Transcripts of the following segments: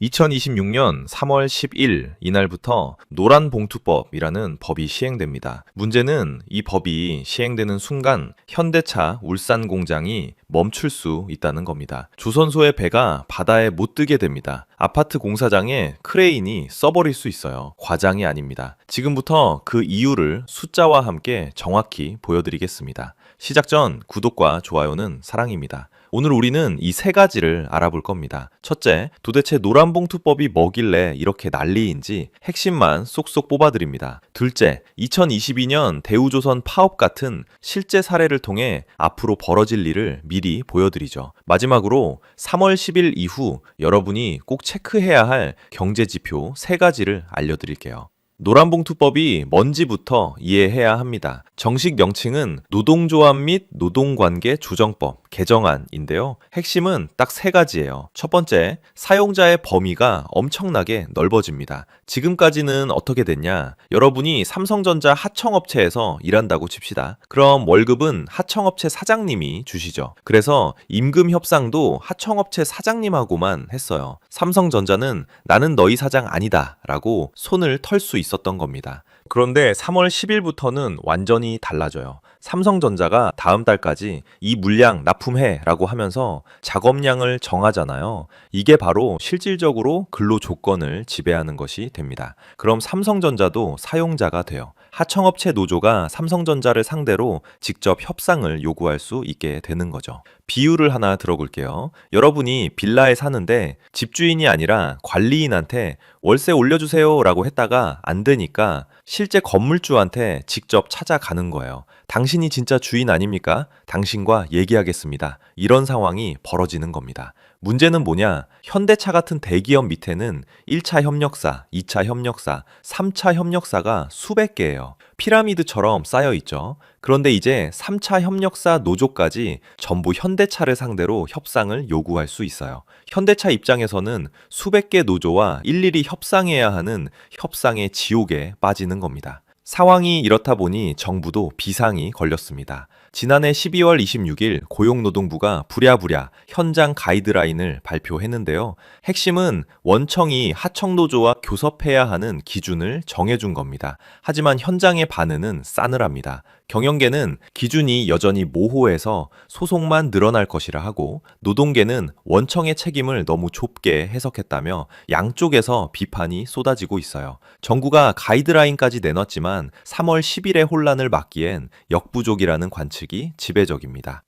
2026년 3월 10일 이날부터 노란봉투법이라는 법이 시행됩니다. 문제는 이 법이 시행되는 순간 현대차 울산 공장이 멈출 수 있다는 겁니다. 조선소의 배가 바다에 못 뜨게 됩니다. 아파트 공사장에 크레인이 써버릴 수 있어요. 과장이 아닙니다. 지금부터 그 이유를 숫자와 함께 정확히 보여드리겠습니다. 시작 전 구독과 좋아요는 사랑입니다. 오늘 우리는 이 세 가지를 알아볼 겁니다. 첫째, 도대체 노란봉투법이 뭐길래 이렇게 난리인지 핵심만 쏙쏙 뽑아드립니다. 둘째, 2022년 대우조선 파업 같은 실제 사례를 통해 앞으로 벌어질 일을 미리 보여드리죠. 마지막으로 3월 10일 이후 여러분이 꼭 체크해야 할 경제지표 세 가지를 알려드릴게요. 노란봉투법이 뭔지부터 이해해야 합니다. 정식 명칭은 노동조합 및 노동관계 조정법 개정안인데요. 핵심은 딱 세 가지예요. 첫 번째, 사용자의 범위가 엄청나게 넓어집니다. 지금까지는 어떻게 됐냐? 여러분이 삼성전자 하청업체에서 일한다고 칩시다. 그럼 월급은 하청업체 사장님이 주시죠. 그래서 임금 협상도 하청업체 사장님하고만 했어요. 삼성전자는 나는 너희 사장 아니다 라고 손을 털 수 있었던 겁니다. 그런데 3월 10일부터는 완전히 달라져요. 삼성전자가 다음 달까지 이 물량 납품해 라고 하면서 작업량을 정하잖아요. 이게 바로 실질적으로 근로 조건을 지배하는 것이 됩니다. 그럼 삼성전자도 사용자가 돼요. 하청업체 노조가 삼성전자를 상대로 직접 협상을 요구할 수 있게 되는 거죠. 비유를 하나 들어볼게요. 여러분이 빌라에 사는데 집주인이 아니라 관리인한테 월세 올려주세요 라고 했다가 안 되니까 실제 건물주한테 직접 찾아가는 거예요. 당신이 진짜 주인 아닙니까? 당신과 얘기하겠습니다. 이런 상황이 벌어지는 겁니다. 문제는 뭐냐? 현대차 같은 대기업 밑에는 1차 협력사, 2차 협력사, 3차 협력사가 수백 개예요. 피라미드처럼 쌓여 있죠. 그런데 이제 3차 협력사 노조까지 전부 현대차를 상대로 협상을 요구할 수 있어요. 현대차 입장에서는 수백 개 노조와 일일이 협상해야 하는 협상의 지옥에 빠지는 겁니다. 상황이 이렇다 보니 정부도 비상이 걸렸습니다. 지난해 12월 26일 고용노동부가 부랴부랴 현장 가이드라인을 발표했는데요. 핵심은 원청이 하청노조와 교섭해야 하는 기준을 정해준 겁니다. 하지만 현장의 반응은 싸늘합니다. 경영계는 기준이 여전히 모호해서 소송만 늘어날 것이라 하고, 노동계는 원청의 책임을 너무 좁게 해석했다며 양쪽에서 비판이 쏟아지고 있어요. 정부가 가이드라인까지 내놨지만 3월 10일의 혼란을 막기엔 역부족이라는 관측이 지배적입니다.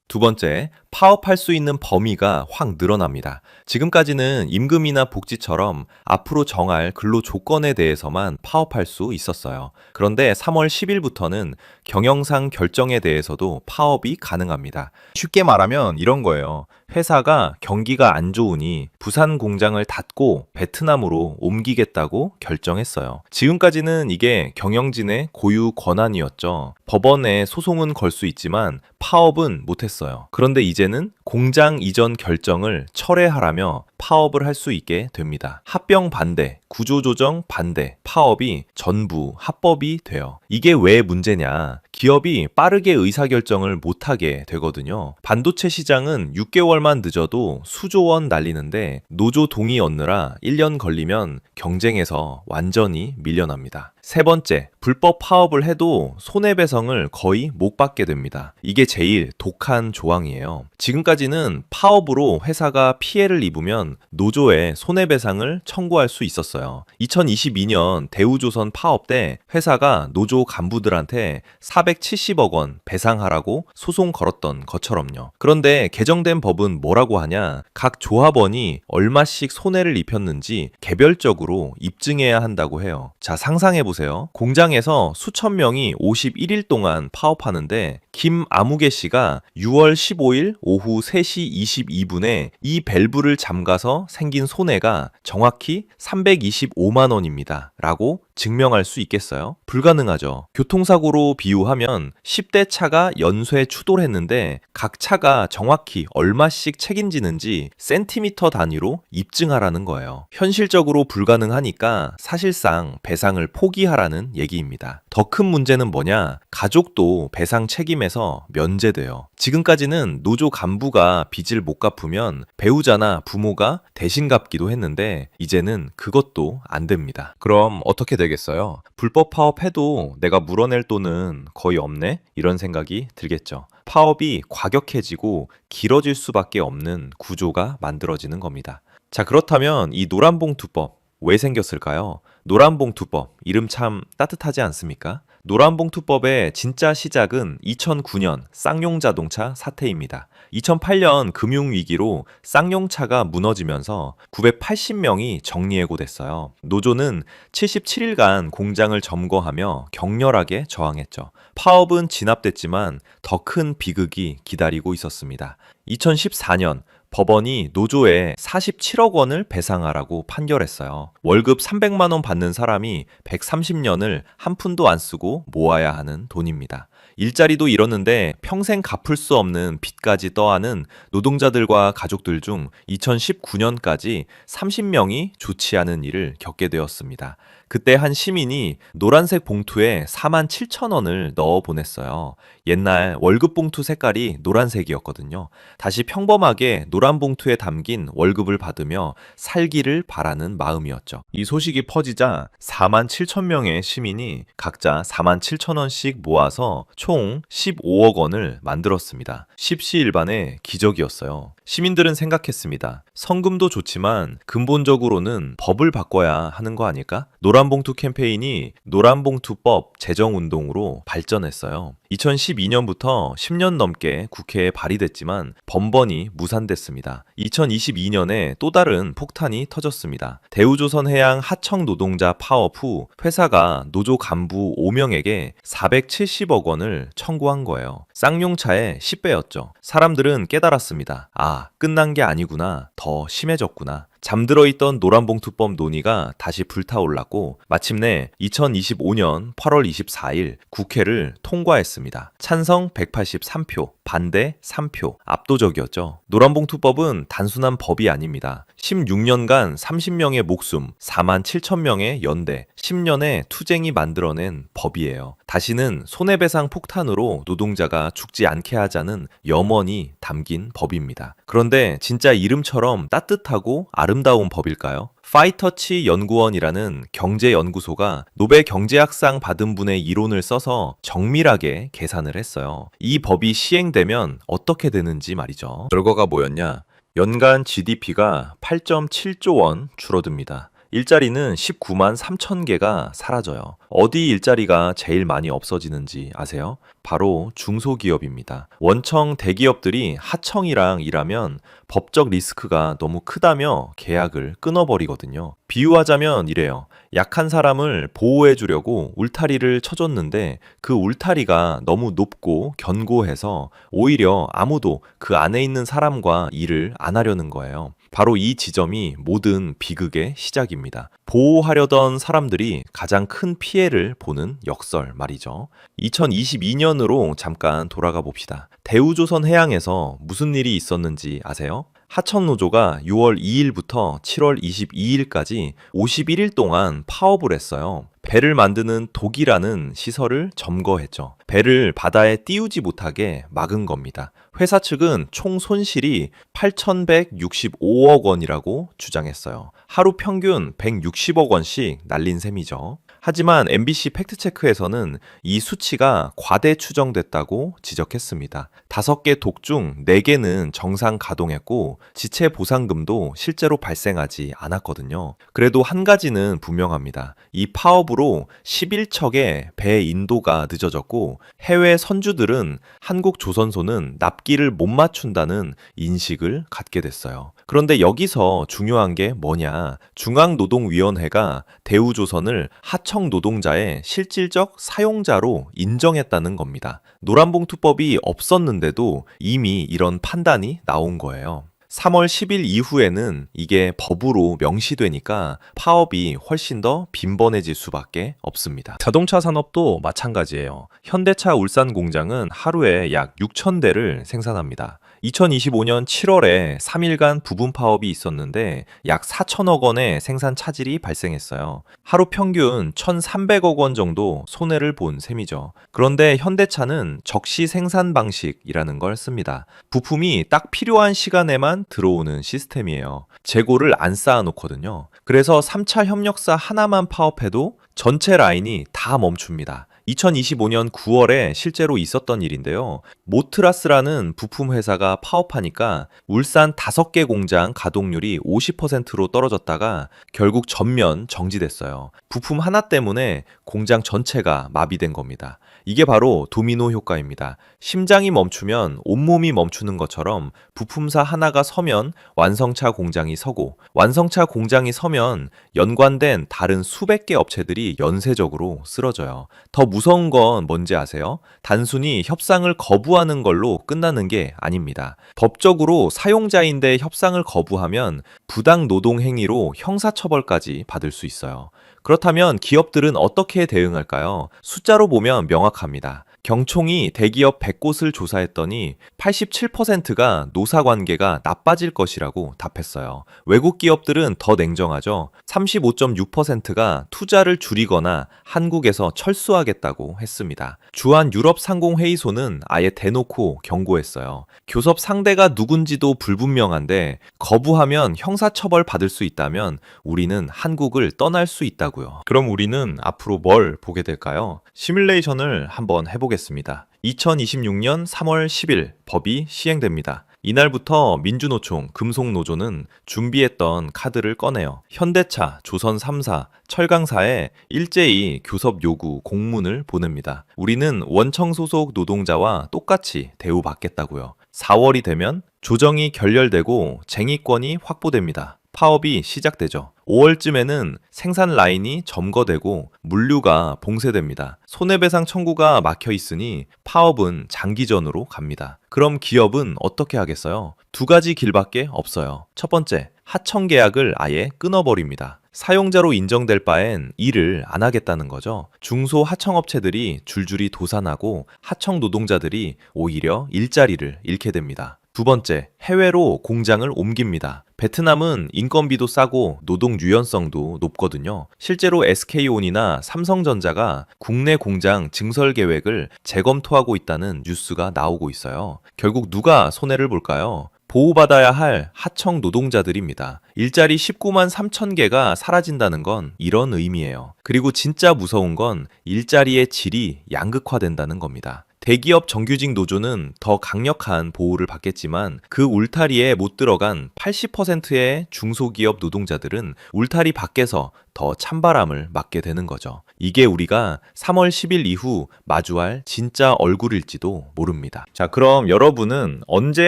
두 번째, 파업할 수 있는 범위가 확 늘어납니다. 지금까지는 임금이나 복지처럼 앞으로 정할 근로 조건에 대해서만 파업할 수 있었어요. 그런데 3월 10일부터는 경영상 결정에 대해서도 파업이 가능합니다. 쉽게 말하면 이런 거예요. 회사가 경기가 안 좋으니 부산 공장을 닫고 베트남으로 옮기겠다고 결정했어요. 지금까지는 이게 경영진의 고유 권한이었죠. 법원에 소송은 걸 수 있지만 파업은 못했어요. 그런데 이제는 공장 이전 결정을 철회하라며 파업을 할 수 있게 됩니다. 합병 반대, 구조조정 반대, 파업이 전부 합법이 돼요. 이게 왜 문제냐? 기업이 빠르게 의사결정을 못하게 되거든요. 반도체 시장은 6개월만 늦어도 수조 원 날리는데 노조 동의 얻느라 1년 걸리면 경쟁에서 완전히 밀려납니다. 세 번째, 불법 파업을 해도 손해배상을 거의 못 받게 됩니다. 이게 제일 독한 조항이에요. 지금까지는 파업으로 회사가 피해를 입으면 노조에 손해배상을 청구할 수 있었어요. 2022년 대우조선 파업 때 회사가 노조 간부들한테 470억 원 배상하라고 소송 걸었던 것처럼요. 그런데 개정된 법은 뭐라고 하냐? 각 조합원이 얼마씩 손해를 입혔는지 개별적으로 입증해야 한다고 해요. 자, 상상해보세요. 공장에서 수천 명이 51일 동안 파업하는데 김아무개 씨가 6월 15일 오후 3시 22분에 이 밸브를 잠가서 생긴 손해가 정확히 325만 원입니다. 라고 증명할 수 있겠어요? 불가능하죠. 교통사고로 비유하면 10대 차가 연쇄 추돌했는데 각 차가 정확히 얼마씩 책임지는지 센티미터 단위로 입증하라는 거예요. 현실적으로 불가능하니까 사실상 배상을 포기하라는 얘기입니다. 더 큰 문제는 뭐냐? 가족도 배상 책임에서 면제돼요. 지금까지는 노조 간부가 빚을 못 갚으면 배우자나 부모가 대신 갚기도 했는데 이제는 그것도 안 됩니다. 그럼 어떻게 되겠어요? 불법 파업해도 내가 물어낼 돈은 거의 없네? 이런 생각이 들겠죠. 파업이 과격해지고 길어질 수밖에 없는 구조가 만들어지는 겁니다. 자, 그렇다면 이 노란봉투법 왜 생겼을까요? 노란봉투법, 이름 참 따뜻하지 않습니까? 노란봉투법의 진짜 시작은 2009년 쌍용자동차 사태입니다. 2008년 금융위기로 쌍용차가 무너지면서 980명이 정리해고됐어요. 노조는 77일간 공장을 점거하며 격렬하게 저항했죠. 파업은 진압됐지만 더 큰 비극이 기다리고 있었습니다. 2014년 법원이 노조에 47억 원을 배상하라고 판결했어요. 월급 300만 원 받는 사람이 130년을 한 푼도 안 쓰고 모아야 하는 돈입니다. 일자리도 잃었는데 평생 갚을 수 없는 빚까지 떠안은 노동자들과 가족들 중 2019년까지 30명이 좋지 않은 일을 겪게 되었습니다. 그때 한 시민이 노란색 봉투에 4만 7천 원을 넣어 보냈어요. 옛날 월급 봉투 색깔이 노란색이었거든요. 다시 평범하게 노란 봉투에 담긴 월급을 받으며 살기를 바라는 마음이었죠. 이 소식이 퍼지자 4만 7천 명의 시민이 각자 4만 7천 원씩 모아서 총 15억 원을 만들었습니다. 십시일반의 기적이었어요. 시민들은 생각했습니다. 성금도 좋지만 근본적으로는 법을 바꿔야 하는 거 아닐까? 노란봉투 캠페인이 노란봉투법 제정운동으로 발전했어요. 2012년부터 10년 넘게 국회에 발의됐지만 번번이 무산됐습니다. 2022년에 또 다른 폭탄이 터졌습니다. 대우조선해양 하청 노동자 파업 후 회사가 노조 간부 5명에게 470억 원을 청구한 거예요. 쌍용차의 10배였죠. 사람들은 깨달았습니다. 아, 끝난 게 아니구나. 더 심해졌구나. 잠들어 있던 노란봉투법 논의가 다시 불타올랐고 마침내 2025년 8월 24일 국회를 통과했습니다. 찬성 183표, 반대 3표, 압도적이었죠. 노란봉투법은 단순한 법이 아닙니다. 16년간 30명의 목숨, 4만 7천 명의 연대, 10년의 투쟁이 만들어낸 법이에요. 다시는 손해배상 폭탄으로 노동자가 죽지 않게 하자는 염원이 담긴 법입니다. 그런데 진짜 이름처럼 따뜻하고 아름다운 법일까요? 파이터치 연구원이라는 경제연구소가 노벨 경제학상 받은 분의 이론을 써서 정밀하게 계산을 했어요. 이 법이 시행되면 어떻게 되는지 말이죠. 결과가 뭐였냐? 연간 GDP가 8.7조 원 줄어듭니다. 일자리는 19만 3천 개가 사라져요. 어디 일자리가 제일 많이 없어지는지 아세요? 바로 중소기업입니다. 원청 대기업들이 하청이랑 일하면 법적 리스크가 너무 크다며 계약을 끊어버리거든요. 비유하자면 이래요. 약한 사람을 보호해주려고 울타리를 쳐줬는데 그 울타리가 너무 높고 견고해서 오히려 아무도 그 안에 있는 사람과 일을 안 하려는 거예요. 바로 이 지점이 모든 비극의 시작입니다. 보호하려던 사람들이 가장 큰 피해를 보는 역설 말이죠. 2022년으로 잠깐 돌아가 봅시다. 대우조선해양에서 무슨 일이 있었는지 아세요? 하청노조가 6월 2일부터 7월 22일까지 51일 동안 파업을 했어요. 배를 만드는 독이라는 시설을 점거했죠. 배를 바다에 띄우지 못하게 막은 겁니다. 회사 측은 총 손실이 8,165억 원이라고 주장했어요. 하루 평균 160억 원씩 날린 셈이죠. 하지만 MBC 팩트체크에서는 이 수치가 과대 추정됐다고 지적했습니다. 5개 독 중 4개는 정상 가동했고 지체 보상금도 실제로 발생하지 않았거든요. 그래도 한 가지는 분명합니다. 이 파업으로 11척의 배 인도가 늦어졌고 해외 선주들은 한국 조선소는 납기를 못 맞춘다는 인식을 갖게 됐어요. 그런데 여기서 중요한 게 뭐냐? 중앙노동위원회가 대우조선을 하청 노동자의 실질적 사용자로 인정했다는 겁니다. 노란봉투법이 없었는데도 이미 이런 판단이 나온 거예요. 3월 10일 이후에는 이게 법으로 명시되니까 파업이 훨씬 더 빈번해질 수밖에 없습니다. 자동차 산업도 마찬가지예요. 현대차 울산 공장은 하루에 약 6,000대를 생산합니다. 2025년 7월에 3일간 부분 파업이 있었는데 약 4천억 원의 생산 차질이 발생했어요. 하루 평균 1,300억 원 정도 손해를 본 셈이죠. 그런데 현대차는 적시 생산 방식이라는 걸 씁니다. 부품이 딱 필요한 시간에만 들어오는 시스템이에요. 재고를 안 쌓아놓거든요. 그래서 3차 협력사 하나만 파업해도 전체 라인이 다 멈춥니다. 2025년 9월에 실제로 있었던 일인데요. 모트라스라는 부품 회사가 파업하니까 울산 5개 공장 가동률이 50%로 떨어졌다가 결국 전면 정지됐어요. 부품 하나 때문에 공장 전체가 마비된 겁니다. 이게 바로 도미노 효과입니다. 심장이 멈추면 온몸이 멈추는 것처럼 부품사 하나가 서면 완성차 공장이 서고, 완성차 공장이 서면 연관된 다른 수백 개 업체들이 연쇄적으로 쓰러져요. 더 무서운 건 뭔지 아세요? 단순히 협상을 거부하는 걸로 끝나는 게 아닙니다. 법적으로 사용자인데 협상을 거부하면 부당 노동 행위로 형사처벌까지 받을 수 있어요. 그렇다면 기업들은 어떻게 대응할까요? 숫자로 보면 명확합니다. 경총이 대기업 100곳을 조사했더니 87%가 노사 관계가 나빠질 것이라고 답했어요. 외국 기업들은 더 냉정하죠. 35.6%가 투자를 줄이거나 한국에서 철수하겠다고 했습니다. 주한 유럽 상공회의소는 아예 대놓고 경고했어요. 교섭 상대가 누군지도 불분명한데 거부하면 형사처벌 받을 수 있다면 우리는 한국을 떠날 수 있다고요. 그럼 우리는 앞으로 뭘 보게 될까요? 시뮬레이션을 한번 해보겠습니다. 2026년 3월 10일 법이 시행됩니다. 이날부터 민주노총, 금속노조는 준비했던 카드를 꺼내요. 현대차, 조선 3사, 철강사에 일제히 교섭 요구 공문을 보냅니다. 우리는 원청 소속 노동자와 똑같이 대우받겠다고요. 4월이 되면 조정이 결렬되고 쟁의권이 확보됩니다. 파업이 시작되죠. 5월쯤에는 생산 라인이 점거되고 물류가 봉쇄됩니다. 손해배상 청구가 막혀 있으니 파업은 장기전으로 갑니다. 그럼 기업은 어떻게 하겠어요? 두 가지 길밖에 없어요. 첫 번째, 하청 계약을 아예 끊어버립니다. 사용자로 인정될 바엔 일을 안 하겠다는 거죠. 중소 하청업체들이 줄줄이 도산하고 하청 노동자들이 오히려 일자리를 잃게 됩니다. 두 번째, 해외로 공장을 옮깁니다. 베트남은 인건비도 싸고 노동 유연성도 높거든요. 실제로 SK온이나 삼성전자가 국내 공장 증설 계획을 재검토하고 있다는 뉴스가 나오고 있어요. 결국 누가 손해를 볼까요? 보호받아야 할 하청 노동자들입니다. 일자리 19만 3천 개가 사라진다는 건 이런 의미예요. 그리고 진짜 무서운 건 일자리의 질이 양극화된다는 겁니다. 대기업 정규직 노조는 더 강력한 보호를 받겠지만 그 울타리에 못 들어간 80%의 중소기업 노동자들은 울타리 밖에서 더 찬바람을 맞게 되는 거죠. 이게 우리가 3월 10일 이후 마주할 진짜 얼굴일지도 모릅니다. 자, 그럼 여러분은 언제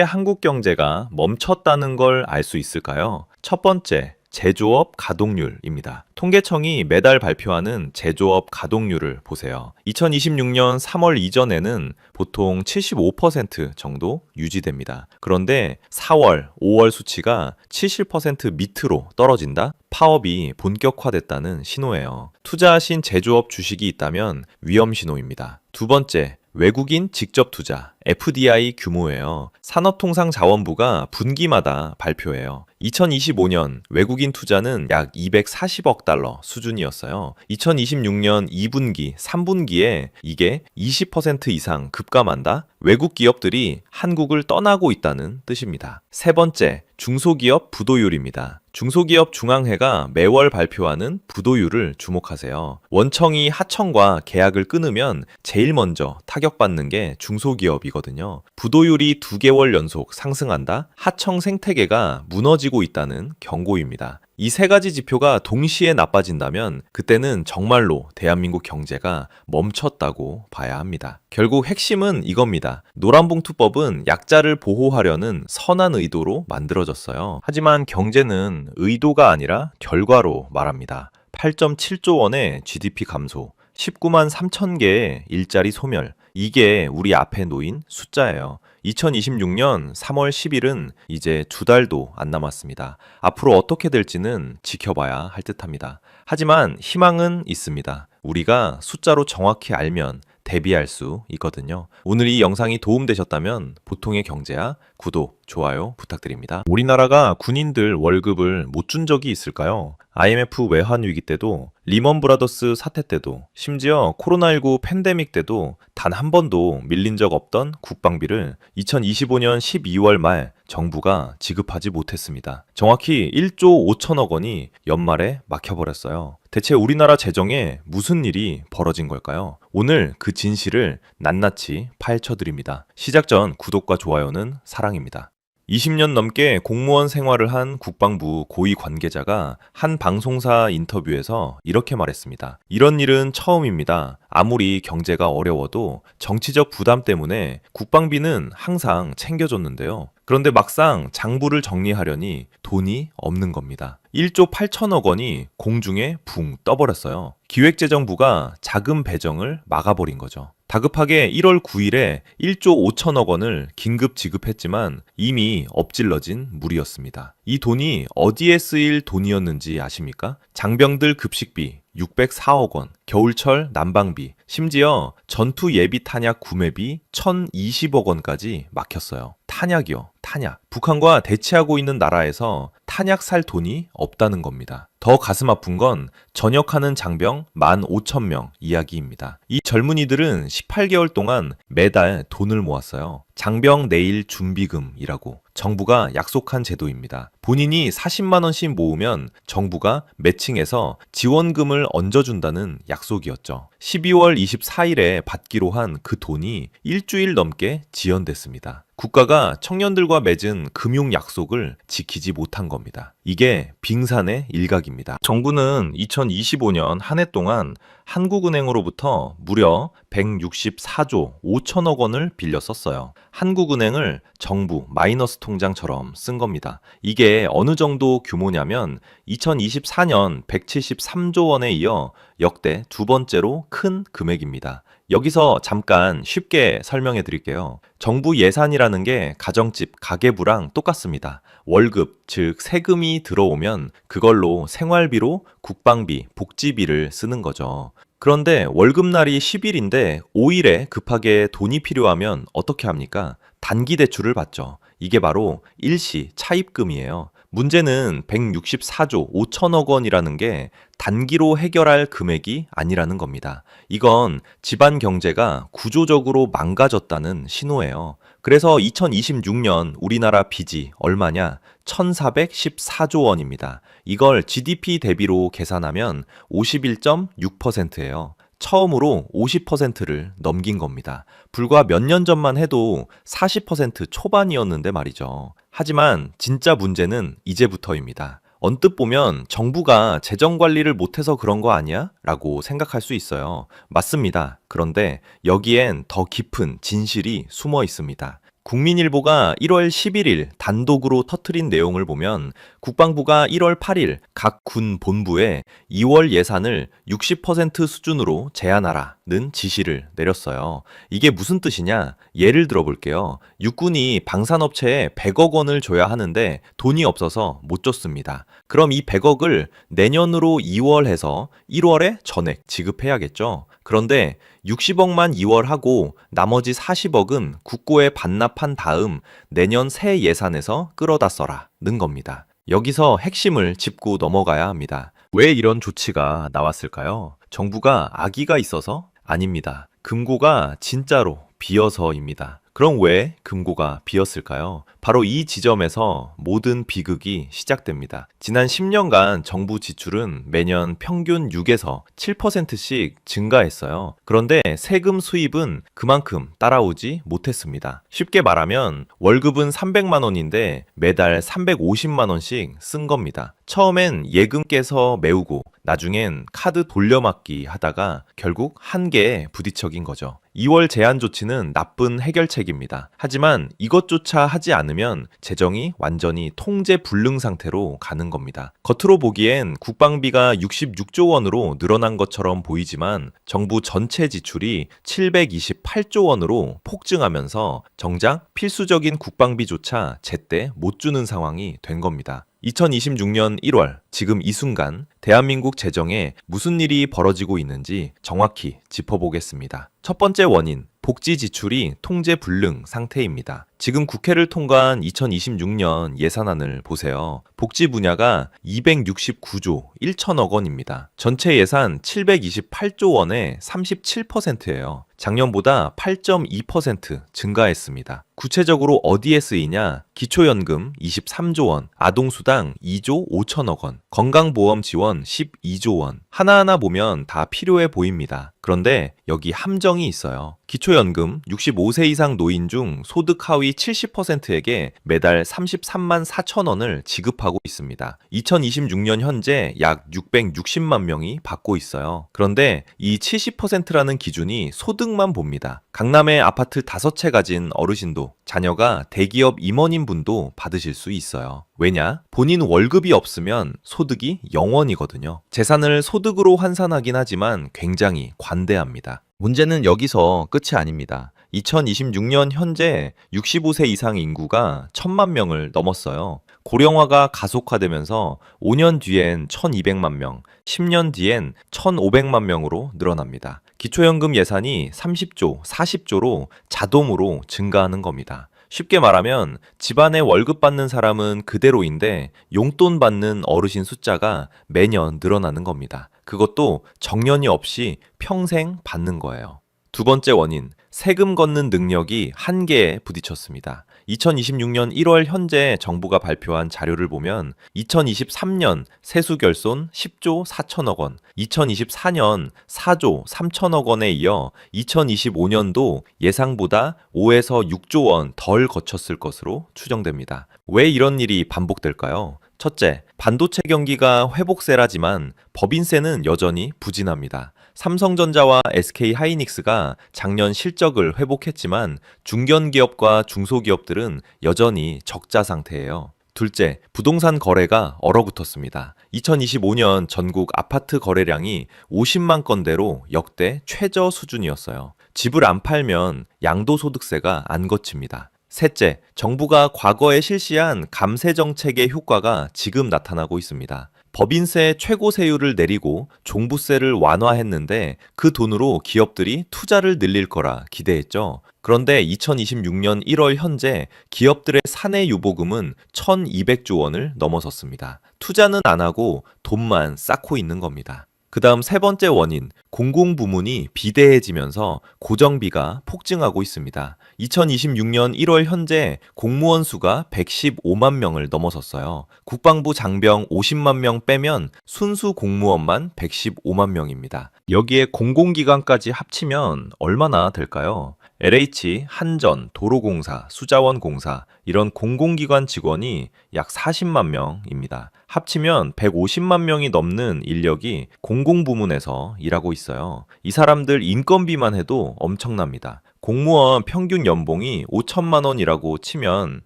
한국 경제가 멈췄다는 걸 알 수 있을까요? 첫 번째, 제조업 가동률입니다. 통계청이 매달 발표하는 제조업 가동률을 보세요. 2026년 3월 이전에는 보통 75% 정도 유지됩니다. 그런데 4월, 5월 수치가 70% 밑으로 떨어진다? 파업이 본격화됐다는 신호예요. 투자하신 제조업 주식이 있다면 위험 신호입니다. 두 번째, 외국인 직접 투자, FDI 규모예요. 산업통상자원부가 분기마다 발표해요. 2025년 외국인 투자는 약 240억 달러 수준이었어요. 2026년 2분기, 3분기에 이게 20% 이상 급감한다? 외국 기업들이 한국을 떠나고 있다는 뜻입니다. 세 번째, 중소기업 부도율입니다. 중소기업 중앙회가 매월 발표하는 부도율을 주목하세요. 원청이 하청과 계약을 끊으면 제일 먼저 타격받는 게 중소기업이거든요. 부도율이 2개월 연속 상승한다? 하청 생태계가 무너지고 있다는 경고입니다. 이 세 가지 지표가 동시에 나빠진다면 그때는 정말로 대한민국 경제가 멈췄다고 봐야 합니다. 결국 핵심은 이겁니다. 노란봉투법은 약자를 보호하려는 선한 의도로 만들어졌어요. 하지만 경제는 의도가 아니라 결과로 말합니다. 8.7조 원의 GDP 감소, 19만 3천 개의 일자리 소멸, 이게 우리 앞에 놓인 숫자예요. 2026년 3월 10일은 이제 2달도 안 남았습니다. 앞으로 어떻게 될지는 지켜봐야 할 듯합니다. 하지만 희망은 있습니다. 우리가 숫자로 정확히 알면 대비할 수 있거든요. 오늘 이 영상이 도움되셨다면 보통의 경제야 구독, 좋아요 부탁드립니다. 우리나라가 군인들 월급을 못 준 적이 있을까요? IMF 외환 위기 때도, 리먼 브라더스 사태 때도, 심지어 코로나19 팬데믹 때도 단 한 번도 밀린 적 없던 국방비를 2025년 12월 말 정부가 지급하지 못했습니다. 정확히 1조 5천억 원이 연말에 막혀버렸어요. 대체 우리나라 재정에 무슨 일이 벌어진 걸까요? 오늘 그 진실을 낱낱이 파헤쳐드립니다. 시작 전 구독과 좋아요는 사랑입니다. 20년 넘게 공무원 생활을 한 국방부 고위 관계자가 한 방송사 인터뷰에서 이렇게 말했습니다. 이런 일은 처음입니다. 아무리 경제가 어려워도 정치적 부담 때문에 국방비는 항상 챙겨줬는데요. 그런데 막상 장부를 정리하려니 돈이 없는 겁니다. 1조 8천억 원이 공중에 붕 떠버렸어요. 기획재정부가 자금 배정을 막아버린 거죠. 다급하게 1월 9일에 1조 5천억 원을 긴급 지급했지만 이미 엎질러진 물이었습니다. 이 돈이 어디에 쓰일 돈이었는지 아십니까? 장병들 급식비 604억 원, 겨울철 난방비, 심지어 전투 예비 탄약 구매비 1,020억 원까지 막혔어요. 탄약이요, 탄약. 북한과 대치하고 있는 나라에서 탄약 살 돈이 없다는 겁니다. 더 가슴 아픈 건 전역하는 장병 15,000명 이야기입니다. 이 젊은이들은 18개월 동안 매달 돈을 모았어요. 장병 내일 준비금이라고 정부가 약속한 제도입니다. 본인이 40만 원씩 모으면 정부가 매칭해서 지원금을 얹어준다는 약속이었죠. 12월 24일에 받기로 한 그 돈이 일주일 넘게 지연됐습니다. 국가가 청년들과 맺은 금융 약속을 지키지 못한 겁니다. 이게 빙산의 일각입니다. 정부는 2025년 한 해 동안 한국은행으로부터 무려 164조 5천억 원을 빌려 썼어요. 한국은행을 정부 마이너스 통장처럼 쓴 겁니다. 이게 어느 정도 규모냐면 2024년 173조 원에 이어 역대 두 번째로 큰 금액입니다. 여기서 잠깐 쉽게 설명해 드릴게요. 정부 예산이라는 게 가정집, 가계부랑 똑같습니다. 월급, 즉 세금이 들어오면 그걸로 생활비로 국방비, 복지비를 쓰는 거죠. 그런데 월급날이 10일인데 5일에 급하게 돈이 필요하면 어떻게 합니까? 단기 대출을 받죠. 이게 바로 일시 차입금이에요. 문제는 164조 5천억 원이라는 게 단기로 해결할 금액이 아니라는 겁니다. 이건 집안 경제가 구조적으로 망가졌다는 신호예요. 그래서 2026년 우리나라 빚이 얼마냐? 1,414조 원입니다. 이걸 GDP 대비로 계산하면 51.6%예요. 처음으로 50%를 넘긴 겁니다. 불과 몇 년 전만 해도 40% 초반이었는데 말이죠. 하지만 진짜 문제는 이제부터입니다. 언뜻 보면 정부가 재정 관리를 못해서 그런 거 아니야? 라고 생각할 수 있어요. 맞습니다. 그런데 여기엔 더 깊은 진실이 숨어 있습니다. 국민일보가 1월 11일 단독으로 터뜨린 내용을 보면 국방부가 1월 8일 각 군 본부에 2월 예산을 60% 수준으로 제한하라는 지시를 내렸어요. 이게 무슨 뜻이냐? 예를 들어 볼게요. 육군이 방산업체에 100억 원을 줘야 하는데 돈이 없어서 못 줬습니다. 그럼 이 100억을 내년으로 2월해서 1월에 전액 지급해야겠죠. 그런데 60억만 2월하고 나머지 40억은 국고에 반납한 다음 내년 새 예산에서 끌어다 써라는 겁니다. 여기서 핵심을 짚고 넘어가야 합니다. 왜 이런 조치가 나왔을까요? 정부가 악의가 있어서? 아닙니다. 금고가 진짜로 비어서입니다. 그럼 왜 금고가 비었을까요? 바로 이 지점에서 모든 비극이 시작됩니다. 지난 10년간 정부 지출은 매년 평균 6에서 7%씩 증가했어요. 그런데 세금 수입은 그만큼 따라오지 못했습니다. 쉽게 말하면 월급은 300만 원인데 매달 350만 원씩 쓴 겁니다. 처음엔 예금 깨서 메우고 나중엔 카드 돌려막기 하다가 결국 한계에 부딪혀긴 거죠. 2월 제한 조치는 나쁜 해결책입니다. 하지만 이것조차 하지 않으면 재정이 완전히 통제 불능 상태로 가는 겁니다. 겉으로 보기엔 국방비가 66조 원으로 늘어난 것처럼 보이지만 정부 전체 지출이 728조 원으로 폭증하면서 정작 필수적인 국방비조차 제때 못 주는 상황이 된 겁니다. 2026년 1월, 지금 이 순간 대한민국 재정에 무슨 일이 벌어지고 있는지 정확히 짚어보겠습니다. 첫 번째 원인, 복지 지출이 통제 불능 상태입니다. 지금 국회를 통과한 2026년 예산안을 보세요. 복지 분야가 269조 1천억 원입니다. 전체 예산 728조 원의 37%예요. 작년보다 8.2% 증가했습니다. 구체적으로 어디에 쓰이냐? 기초연금 23조 원, 아동수당 2조 5천억 원, 건강보험 지원 12조 원. 하나하나 보면 다 필요해 보입니다. 그런데 여기 함정이 있어요. 기초연금 65세 이상 노인 중 소득 하위 70%에게 매달 33만 4천 원을 지급하고 있습니다. 2026년 현재 약 660만 명이 받고 있어요. 그런데 이 70%라는 기준이 소득만 봅니다. 강남에 아파트 5채 가진 어르신도, 자녀가 대기업 임원인 분도 받으실 수 있어요. 왜냐? 본인 월급이 없으면 소득이 0원이거든요. 재산을 소득으로 환산하긴 하지만 굉장히 관대합니다. 문제는 여기서 끝이 아닙니다. 2026년 현재 65세 이상 인구가 1,000만 명을 넘었어요. 고령화가 가속화되면서 5년 뒤엔 1,200만 명, 10년 뒤엔 1,500만 명으로 늘어납니다. 기초연금 예산이 30조, 40조로 자동으로 증가하는 겁니다. 쉽게 말하면 집안에 월급 받는 사람은 그대로인데 용돈 받는 어르신 숫자가 매년 늘어나는 겁니다. 그것도 정년이 없이 평생 받는 거예요. 두 번째 원인, 세금 걷는 능력이 한계에 부딪혔습니다. 2026년 1월 현재 정부가 발표한 자료를 보면 2023년 세수결손 10조 4천억 원, 2024년 4조 3천억 원에 이어 2025년도 예상보다 5에서 6조 원 덜 거쳤을 것으로 추정됩니다. 왜 이런 일이 반복될까요? 첫째, 반도체 경기가 회복세라지만 법인세는 여전히 부진합니다. 삼성전자와 SK하이닉스가 작년 실적을 회복했지만 중견기업과 중소기업들은 여전히 적자 상태예요. 둘째, 부동산 거래가 얼어붙었습니다. 2025년 전국 아파트 거래량이 50만 건대로 역대 최저 수준이었어요. 집을 안 팔면 양도소득세가 안 거칩니다. 셋째, 정부가 과거에 실시한 감세 정책의 효과가 지금 나타나고 있습니다. 법인세 최고 세율을 내리고 종부세를 완화했는데 그 돈으로 기업들이 투자를 늘릴 거라 기대했죠. 그런데 2026년 1월 현재 기업들의 사내 유보금은 1,200조 원을 넘어섰습니다. 투자는 안 하고 돈만 쌓고 있는 겁니다. 그 다음 세 번째 원인, 공공부문이 비대해지면서 고정비가 폭증하고 있습니다. 2026년 1월 현재 공무원 수가 115만 명을 넘어섰어요. 국방부 장병 50만 명 빼면 순수 공무원만 115만 명입니다. 여기에 공공기관까지 합치면 얼마나 될까요? LH, 한전, 도로공사, 수자원공사 이런 공공기관 직원이 약 40만 명입니다. 합치면 150만 명이 넘는 인력이 공공부문에서 일하고 있어요. 이 사람들 인건비만 해도 엄청납니다. 공무원 평균 연봉이 5천만 원이라고 치면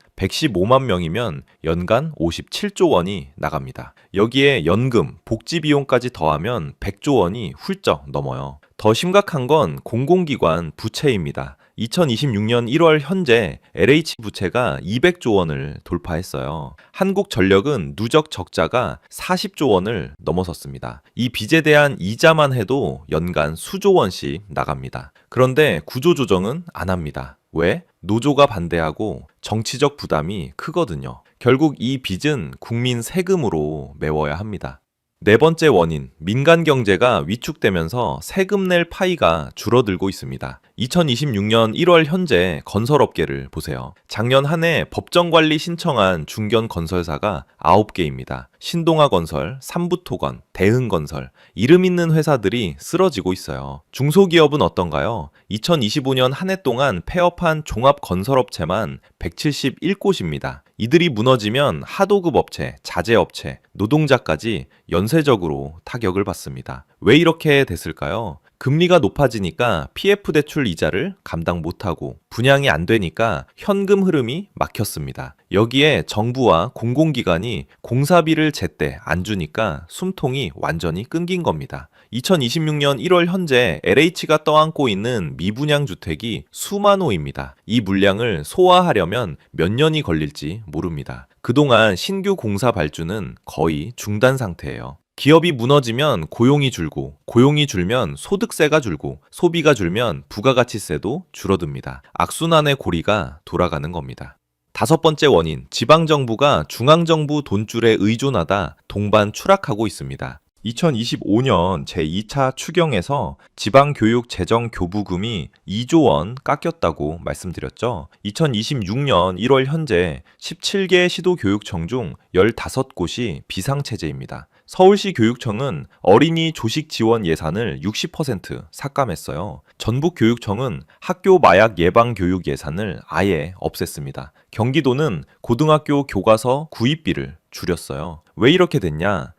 115만 명이면 연간 57조 원이 나갑니다. 여기에 연금, 복지 비용까지 더하면 100조 원이 훌쩍 넘어요. 더 심각한 건 공공기관 부채입니다. 2026년 1월 현재 LH 부채가 200조 원을 돌파했어요. 한국전력은 누적 적자가 40조 원을 넘어섰습니다. 이 빚에 대한 이자만 해도 연간 수조 원씩 나갑니다. 그런데 구조조정은 안 합니다. 왜? 노조가 반대하고 정치적 부담이 크거든요. 결국 이 빚은 국민 세금으로 메워야 합니다. 네 번째 원인, 민간 경제가 위축되면서 세금 낼 파이가 줄어들고 있습니다. 2026년 1월 현재 건설업계를 보세요. 작년 한 해 법정관리 신청한 중견 건설사가 9개입니다. 신동아건설, 삼부토건, 대흥건설, 이름 있는 회사들이 쓰러지고 있어요. 중소기업은 어떤가요? 2025년 한 해 동안 폐업한 종합건설업체만 171곳입니다. 이들이 무너지면 하도급 업체, 자재업체, 노동자까지 연쇄적으로 타격을 받습니다. 왜 이렇게 됐을까요? 금리가 높아지니까 PF 대출 이자를 감당 못하고 분양이 안 되니까 현금 흐름이 막혔습니다. 여기에 정부와 공공기관이 공사비를 제때 안 주니까 숨통이 완전히 끊긴 겁니다. 2026년 1월 현재 LH가 떠안고 있는 미분양 주택이 수만 호입니다. 이 물량을 소화하려면 몇 년이 걸릴지 모릅니다. 그동안 신규 공사 발주는 거의 중단 상태예요. 기업이 무너지면 고용이 줄고, 고용이 줄면 소득세가 줄고, 소비가 줄면 부가가치세도 줄어듭니다. 악순환의 고리가 돌아가는 겁니다. 다섯 번째 원인, 지방정부가 중앙정부 돈줄에 의존하다 동반 추락하고 있습니다. 2025년 제2차 추경에서 지방교육 재정교부금이 2조 원 깎였다고 말씀드렸죠. 2026년 1월 현재 17개 시도교육청 중 15곳이 비상체제입니다. 서울시 교육청은 어린이 조식 지원 예산을 60% 삭감했어요. 전북교육청은 학교 마약 예방 교육 예산을 아예 없앴습니다. 경기도는 고등학교 교과서 구입비를 줄였어요. 왜 이렇게 됐냐?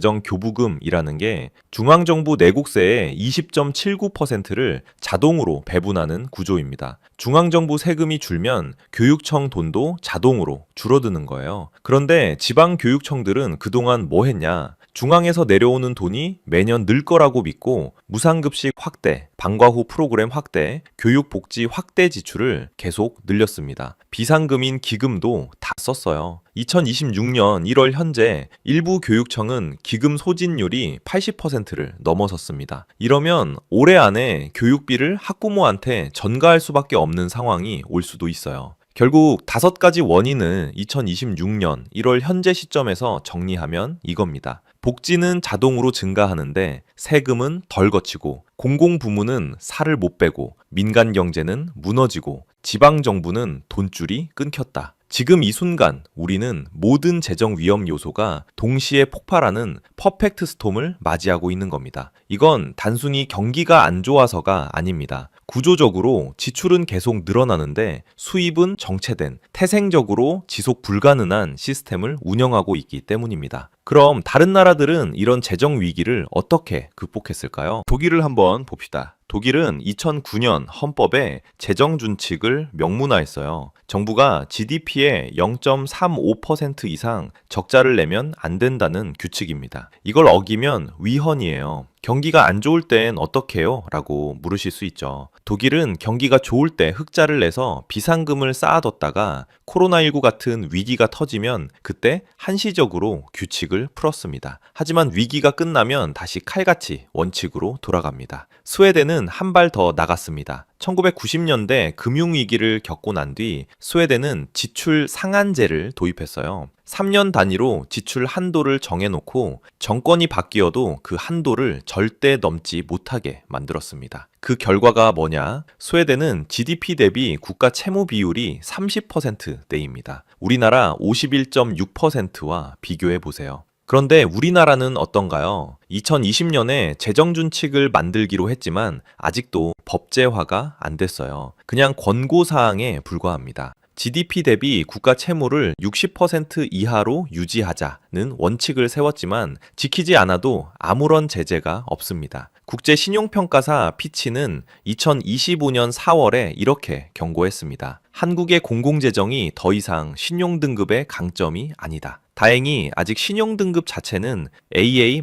지방교육재정교부금이라는 게 중앙정부 내국세의 20.79%를 자동으로 배분하는 구조입니다. 중앙정부 세금이 줄면 교육청 돈도 자동으로 줄어드는 거예요. 그런데 지방교육청들은 그동안 뭐 했냐? 중앙에서 내려오는 돈이 매년 늘 거라고 믿고 무상급식 확대, 방과 후 프로그램 확대, 교육복지 확대 지출을 계속 늘렸습니다. 비상금인 기금도 다 썼어요. 2026년 1월 현재 일부 교육청은 기금 소진율이 80%를 넘어섰습니다. 이러면 올해 안에 교육비를 학부모한테 전가할 수밖에 없는 상황이 올 수도 있어요. 결국 5가지 원인을 2026년 1월 현재 시점에서 정리하면 이겁니다. 복지는 자동으로 증가하는데 세금은 덜 거치고, 공공부문은 살을 못 빼고, 민간 경제는 무너지고, 지방정부는 돈줄이 끊겼다. 지금 이 순간 우리는 모든 재정 위험 요소가 동시에 폭발하는 퍼펙트 스톰을 맞이하고 있는 겁니다. 이건 단순히 경기가 안 좋아서가 아닙니다. 구조적으로 지출은 계속 늘어나는데 수입은 정체된 태생적으로 지속 불가능한 시스템을 운영하고 있기 때문입니다. 그럼 다른 나라들은 이런 재정 위기를 어떻게 극복했을까요? 독일을 한번 봅시다. 독일은 2009년 헌법에 재정 준칙을 명문화했어요. 정부가 GDP의 0.35% 이상 적자를 내면 안 된다는 규칙입니다. 이걸 어기면 위헌이에요. 경기가 안 좋을 땐 어떻게 해요? 라고 물으실 수 있죠. 독일은 경기가 좋을 때 흑자를 내서 비상금을 쌓아뒀다가 코로나19 같은 위기가 터지면 그때 한시적으로 규칙을 풀었습니다. 하지만 위기가 끝나면 다시 칼같이 원칙으로 돌아갑니다. 스웨덴은 한 발 더 나갔습니다. 1990년대 금융위기를 겪고 난 뒤 스웨덴은 지출 상한제를 도입했어요. 3년 단위로 지출 한도를 정해놓고 정권이 바뀌어도 그 한도를 절대 넘지 못하게 만들었습니다. 그 결과가 뭐냐? 스웨덴은 GDP 대비 국가 채무 비율이 30%대입니다. 우리나라 51.6%와 비교해 보세요. 그런데 우리나라는 어떤가요? 2020년에 재정준칙을 만들기로 했지만 아직도 법제화가 안 됐어요. 그냥 권고사항에 불과합니다. GDP 대비 국가 채무를 60% 이하로 유지하자는 원칙을 세웠지만 지키지 않아도 아무런 제재가 없습니다. 국제신용평가사 피치는 2025년 4월에 이렇게 경고했습니다. 한국의 공공재정이 더 이상 신용등급의 강점이 아니다. 다행히 아직 신용등급 자체는 AA-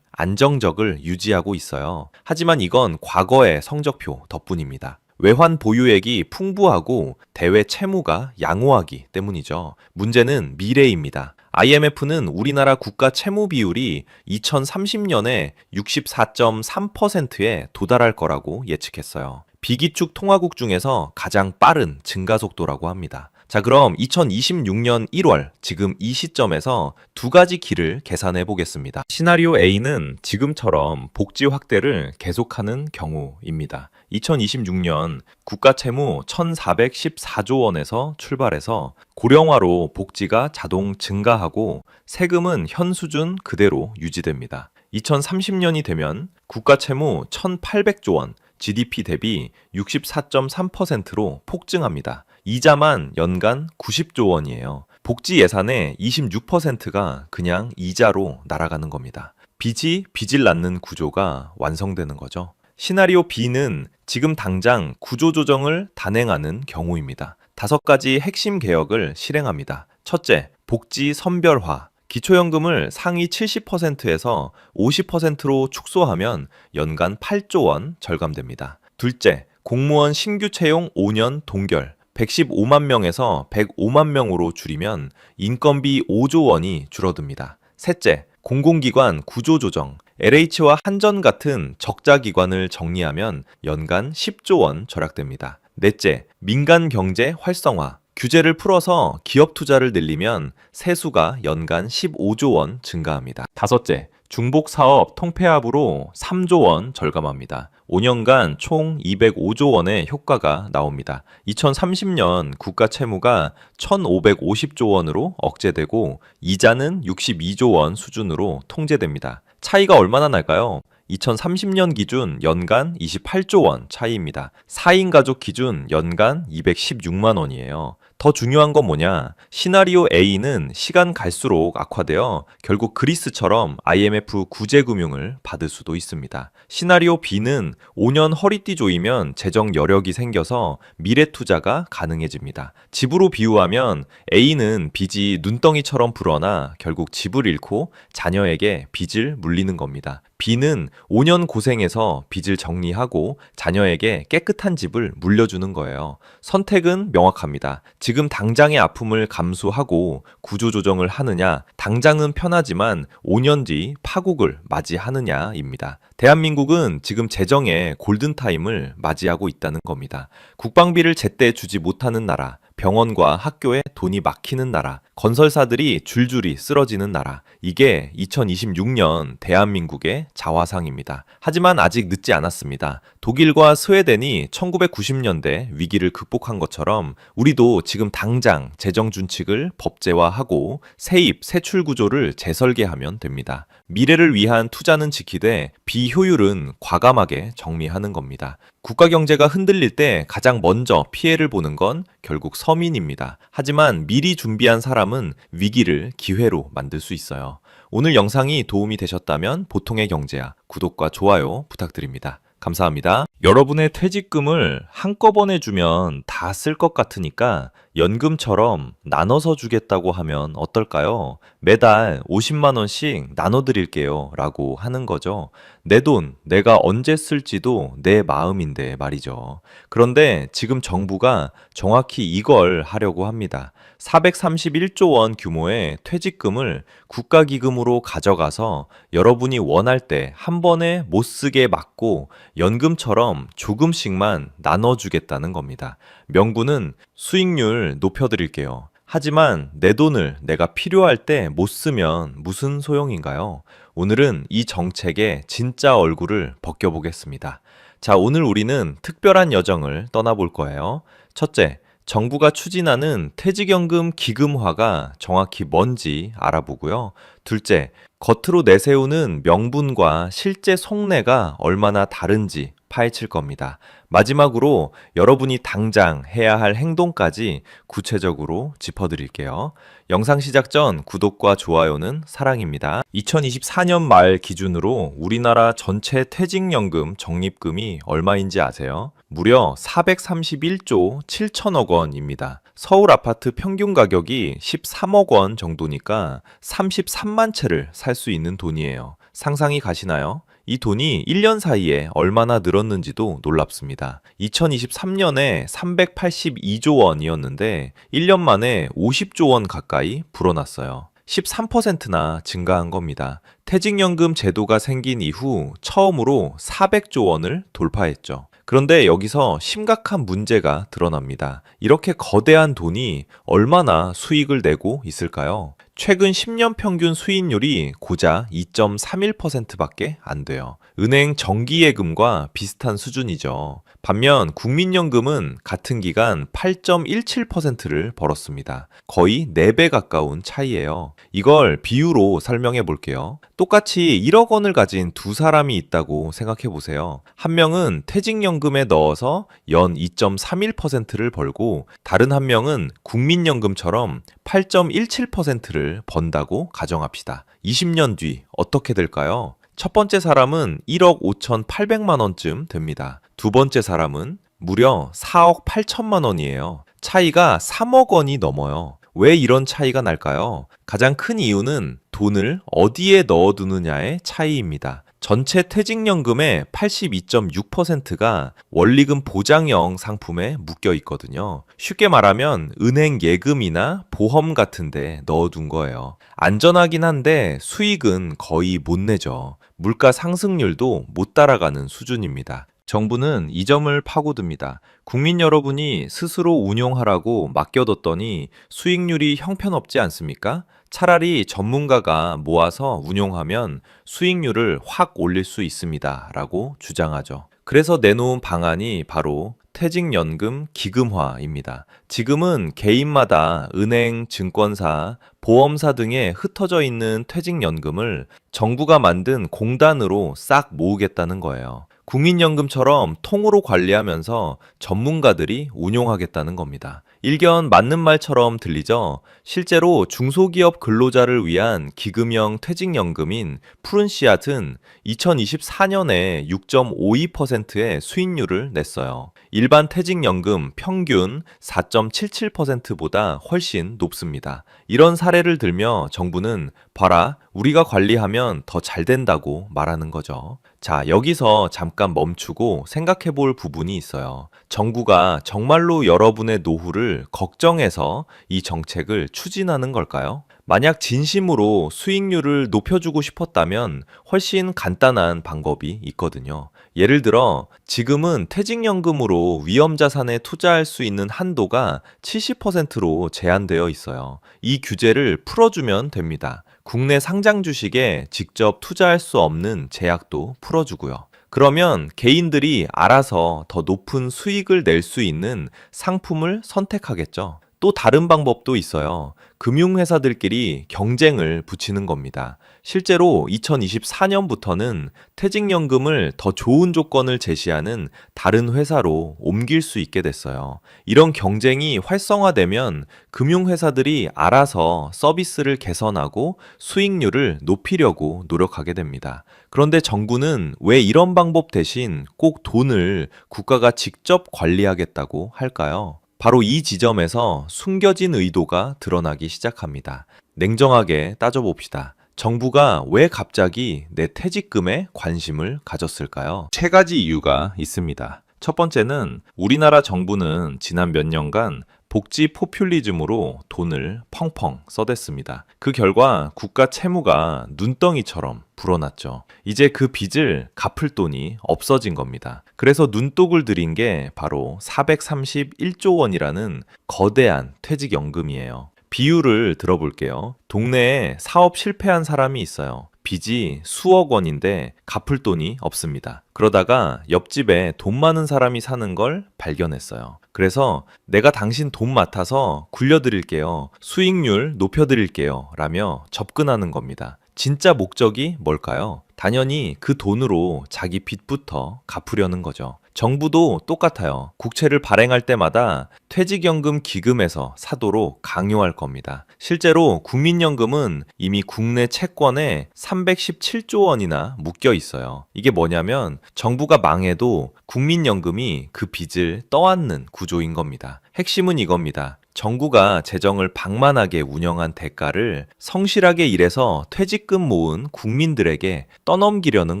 안정적을 유지하고 있어요. 하지만 이건 과거의 성적표 덕분입니다. 외환 보유액이 풍부하고 대외 채무가 양호하기 때문이죠. 문제는 미래입니다. IMF는 우리나라 국가 채무 비율이 2030년에 64.3%에 도달할 거라고 예측했어요. 비기축 통화국 중에서 가장 빠른 증가 속도라고 합니다. 자, 그럼 2026년 1월, 지금 이 시점에서 두 가지 길을 계산해 보겠습니다. 시나리오 A는 지금처럼 복지 확대를 계속하는 경우입니다. 2026년 국가 채무 1,414조 원에서 출발해서 고령화로 복지가 자동 증가하고 세금은 현 수준 그대로 유지됩니다. 2030년이 되면 국가 채무 1,800조 원, GDP 대비 64.3%로 폭증합니다. 이자만 연간 90조 원이에요. 복지 예산의 26%가 그냥 이자로 날아가는 겁니다. 빚이 빚을 낳는 구조가 완성되는 거죠. 시나리오 B는 지금 당장 구조조정을 단행하는 경우입니다. 5가지 핵심 개혁을 실행합니다. 첫째, 복지 선별화. 기초연금을 상위 70%에서 50%로 축소하면 연간 8조 원 절감됩니다. 둘째, 공무원 신규 채용 5년 동결. 115만 명에서 105만 명으로 줄이면 인건비 5조 원이 줄어듭니다. 셋째, 공공기관 구조조정. LH와 한전 같은 적자 기관을 정리하면 연간 10조 원 절약됩니다. 넷째, 민간 경제 활성화. 규제를 풀어서 기업 투자를 늘리면 세수가 연간 15조 원 증가합니다. 다섯째, 중복 사업 통폐합으로 3조 원 절감합니다. 5년간 총 205조 원의 효과가 나옵니다. 2030년 국가 채무가 1,550조 원으로 억제되고 이자는 62조 원 수준으로 통제됩니다. 차이가 얼마나 날까요? 2030년 기준 연간 28조 원 차이입니다. 4인 가족 기준 연간 216만 원이에요. 더 중요한 건 뭐냐? 시나리오 A는 시간 갈수록 악화되어 결국 그리스처럼 IMF 구제금융을 받을 수도 있습니다. 시나리오 B는 5년 허리띠 조이면 재정 여력이 생겨서 미래 투자가 가능해집니다. 집으로 비유하면 A는 빚이 눈덩이처럼 불어나 결국 집을 잃고 자녀에게 빚을 물리는 겁니다. B는 5년 고생해서 빚을 정리하고 자녀에게 깨끗한 집을 물려주는 거예요. 선택은 명확합니다. 지금 당장의 아픔을 감수하고 구조조정을 하느냐, 당장은 편하지만 5년 뒤 파국을 맞이하느냐입니다. 대한민국은 지금 재정의 골든타임을 맞이하고 있다는 겁니다. 국방비를 제때 주지 못하는 나라, 병원과 학교에 돈이 막히는 나라, 건설사들이 줄줄이 쓰러지는 나라. 이게 2026년 대한민국의 자화상입니다. 하지만 아직 늦지 않았습니다. 독일과 스웨덴이 1990년대 위기를 극복한 것처럼 우리도 지금 당장 재정 준칙을 법제화하고 세입, 세출 구조를 재설계하면 됩니다. 미래를 위한 투자는 지키되 비효율은 과감하게 정리하는 겁니다. 국가 경제가 흔들릴 때 가장 먼저 피해를 보는 건 결국 서민입니다. 하지만 미리 준비한 사람은 위기를 기회로 만들 수 있어요. 오늘 영상이 도움이 되셨다면 보통의 경제야 구독과 좋아요 부탁드립니다. 감사합니다. 여러분의 퇴직금을 한꺼번에 주면 다 쓸 것 같으니까 연금처럼 나눠서 주겠다고 하면 어떨까요? 매달 50만 원씩 나눠드릴게요 라고 하는 거죠. 내 돈, 내가 언제 쓸지도 내 마음인데 말이죠. 그런데 지금 정부가 정확히 이걸 하려고 합니다. 431조 원 규모의 퇴직금을 국가기금으로 가져가서 여러분이 원할 때 한 번에 못 쓰게 막고 연금처럼 조금씩만 나눠주겠다는 겁니다. 명분은 수익률 높여드릴게요. 하지만 내 돈을 내가 필요할 때 못 쓰면 무슨 소용인가요? 오늘은 이 정책의 진짜 얼굴을 벗겨보겠습니다. 자, 오늘 우리는 특별한 여정을 떠나볼 거예요. 첫째, 정부가 추진하는 퇴직연금 기금화가 정확히 뭔지 알아보고요. 둘째, 겉으로 내세우는 명분과 실제 속내가 얼마나 다른지 파헤칠 겁니다. 마지막으로 여러분이 당장 해야 할 행동까지 구체적으로 짚어드릴게요. 영상 시작 전 구독과 좋아요는 사랑입니다. 2024년 말 기준으로 우리나라 전체 퇴직연금 적립금이 얼마인지 아세요? 무려 431조 7천억 원입니다. 서울 아파트 평균 가격이 13억 원 정도니까 33만 채를 살 수 있는 돈이에요. 상상이 가시나요? 이 돈이 1년 사이에 얼마나 늘었는지도 놀랍습니다. 2023년에 382조 원이었는데 1년 만에 50조 원 가까이 불어났어요. 13%나 증가한 겁니다. 퇴직연금 제도가 생긴 이후 처음으로 400조 원을 돌파했죠. 그런데 여기서 심각한 문제가 드러납니다. 이렇게 거대한 돈이 얼마나 수익을 내고 있을까요? 최근 10년 평균 수익률이 고작 2.31%밖에 안 돼요. 은행 정기예금과 비슷한 수준이죠. 반면 국민연금은 같은 기간 8.17%를 벌었습니다. 거의 4배 가까운 차이예요. 이걸 비유로 설명해 볼게요. 똑같이 1억 원을 가진 두 사람이 있다고 생각해 보세요. 한 명은 퇴직연금에 넣어서 연 2.31%를 벌고 다른 한 명은 국민연금처럼 8.17%를 번다고 가정합시다. 20년 뒤 어떻게 될까요? 첫 번째 사람은 1억 5,800만 원쯤 됩니다. 두 번째 사람은 무려 4억 8천만 원이에요. 차이가 3억 원이 넘어요. 왜 이런 차이가 날까요? 가장 큰 이유는 돈을 어디에 넣어두느냐의 차이입니다. 전체 퇴직연금의 82.6%가 원리금 보장형 상품에 묶여 있거든요. 쉽게 말하면 은행 예금이나 보험 같은 데 넣어둔 거예요. 안전하긴 한데 수익은 거의 못 내죠. 물가 상승률도 못 따라가는 수준입니다. 정부는 이 점을 파고듭니다. 국민 여러분이 스스로 운용하라고 맡겨뒀더니 수익률이 형편없지 않습니까? 차라리 전문가가 모아서 운용하면 수익률을 확 올릴 수 있습니다. 라고 주장하죠. 그래서 내놓은 방안이 바로 퇴직연금 기금화입니다. 지금은 개인마다 은행, 증권사, 보험사 등에 흩어져 있는 퇴직연금을 정부가 만든 공단으로 싹 모으겠다는 거예요. 국민연금처럼 통으로 관리하면서 전문가들이 운용하겠다는 겁니다. 일견 맞는 말처럼 들리죠? 실제로 중소기업 근로자를 위한 기금형 퇴직연금인 푸른씨앗은 2024년에 6.52%의 수익률을 냈어요. 일반 퇴직연금 평균 4.77%보다 훨씬 높습니다. 이런 사례를 들며 정부는 봐라, 우리가 관리하면 더 잘 된다고 말하는 거죠. 자, 여기서 잠깐 멈추고 생각해 볼 부분이 있어요. 정부가 정말로 여러분의 노후를 걱정해서 이 정책을 추진하는 걸까요? 만약 진심으로 수익률을 높여주고 싶었다면 훨씬 간단한 방법이 있거든요. 예를 들어 지금은 퇴직연금으로 위험자산에 투자할 수 있는 한도가 70%로 제한되어 있어요. 이 규제를 풀어주면 됩니다. 국내 상장 주식에 직접 투자할 수 없는 제약도 풀어주고요. 그러면 개인들이 알아서 더 높은 수익을 낼 수 있는 상품을 선택하겠죠. 또 다른 방법도 있어요. 금융회사들끼리 경쟁을 붙이는 겁니다. 실제로 2024년부터는 퇴직연금을 더 좋은 조건을 제시하는 다른 회사로 옮길 수 있게 됐어요. 이런 경쟁이 활성화되면 금융회사들이 알아서 서비스를 개선하고 수익률을 높이려고 노력하게 됩니다. 그런데 정부는 왜 이런 방법 대신 꼭 돈을 국가가 직접 관리하겠다고 할까요? 바로 이 지점에서 숨겨진 의도가 드러나기 시작합니다. 냉정하게 따져봅시다. 정부가 왜 갑자기 내 퇴직금에 관심을 가졌을까요? 세 가지 이유가 있습니다. 첫 번째는 우리나라 정부는 지난 몇 년간 복지 포퓰리즘으로 돈을 펑펑 써댔습니다. 그 결과 국가 채무가 눈덩이처럼 불어났죠. 이제 그 빚을 갚을 돈이 없어진 겁니다. 그래서 눈독을 들인 게 바로 431조 원이라는 거대한 퇴직연금이에요. 비유를 들어볼게요. 동네에 사업 실패한 사람이 있어요. 빚이 수억 원인데 갚을 돈이 없습니다. 그러다가 옆집에 돈 많은 사람이 사는 걸 발견했어요. 그래서 내가 당신 돈 맡아서 굴려드릴게요. 수익률 높여드릴게요. 라며 접근하는 겁니다. 진짜 목적이 뭘까요? 당연히 그 돈으로 자기 빚부터 갚으려는 거죠. 정부도 똑같아요. 국채를 발행할 때마다 퇴직연금 기금에서 사도록 강요할 겁니다. 실제로 국민연금은 이미 국내 채권에 317조 원이나 묶여 있어요. 이게 뭐냐면 정부가 망해도 국민연금이 그 빚을 떠안는 구조인 겁니다. 핵심은 이겁니다. 정부가 재정을 방만하게 운영한 대가를 성실하게 일해서 퇴직금 모은 국민들에게 떠넘기려는